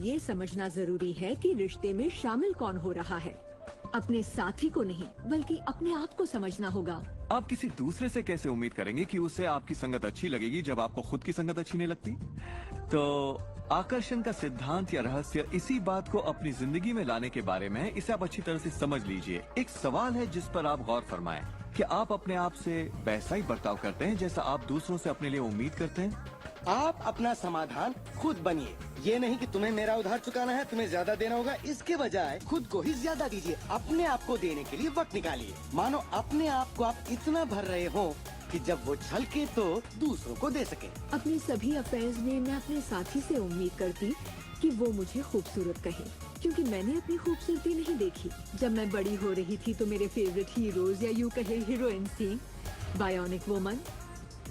ये समझना जरूरी है कि रिश्ते में शामिल कौन हो रहा है। अपने साथी को नहीं बल्कि अपने आप को समझना होगा। आप किसी दूसरे से कैसे उम्मीद करेंगे कि उसे आपकी संगत अच्छी लगेगी जब आपको खुद की संगत अच्छी नहीं लगती? तो आकर्षण का सिद्धांत या रहस्य इसी बात को अपनी जिंदगी में लाने के बारे में है। इसे आप अच्छी तरह से समझ लीजिए। एक सवाल है जिस पर आप गौर फरमाएं कि आप अपने आप से वैसा ही बर्ताव करते हैं जैसा आप दूसरों से अपने लिए उम्मीद करते हैं। आप अपना समाधान खुद बनिए। ये नहीं कि तुम्हें मेरा उधार चुकाना है, तुम्हें ज्यादा देना होगा। इसके बजाय खुद को ही ज्यादा दीजिए। अपने आप को देने के लिए वक्त निकालिए। मानो अपने आप को आप इतना भर रहे हो कि जब वो छलके तो दूसरों को दे सके। अपनी सभी अफेयर्स में मैं अपने साथी से उम्मीद करती कि वो मुझे खूबसूरत कहे, क्योंकि मैंने अपनी खूबसूरती नहीं देखी। जब मैं बड़ी हो रही थी तो मेरे फेवरेट हीरोज या यूं कहे हीरोइंस थी, बायोनिक वुमन,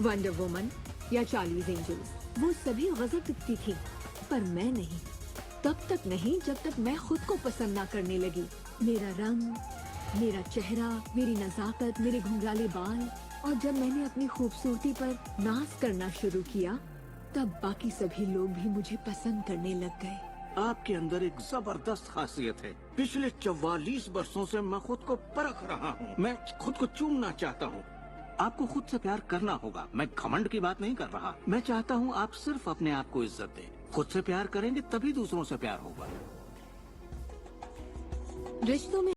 वंडर वुमन या चार्लीज एंजल्स। वो सभी गजब दिखती थी, पर मैं नहीं। तब तक नहीं जब तक मैं खुद को पसंद ना करने लगी। मेरा रंग, मेरा चेहरा, मेरी नजाकत, मेरे घुंघराले बाल, और जब मैंने अपनी खूबसूरती पर नाज करना शुरू किया तब बाकी सभी लोग भी मुझे पसंद करने लग गए। आपके अंदर एक जबरदस्त खासियत है। पिछले 44 वर्षों से मैं खुद को परख रहा हूँ। मैं खुद को चूमना चाहता हूँ। आपको खुद से प्यार करना होगा। मैं घमंड की बात नहीं कर रहा। मैं चाहता हूँ आप सिर्फ अपने आप को इज्जत दें। खुद से प्यार करेंगे तभी दूसरों से प्यार होगा। रिश्तों में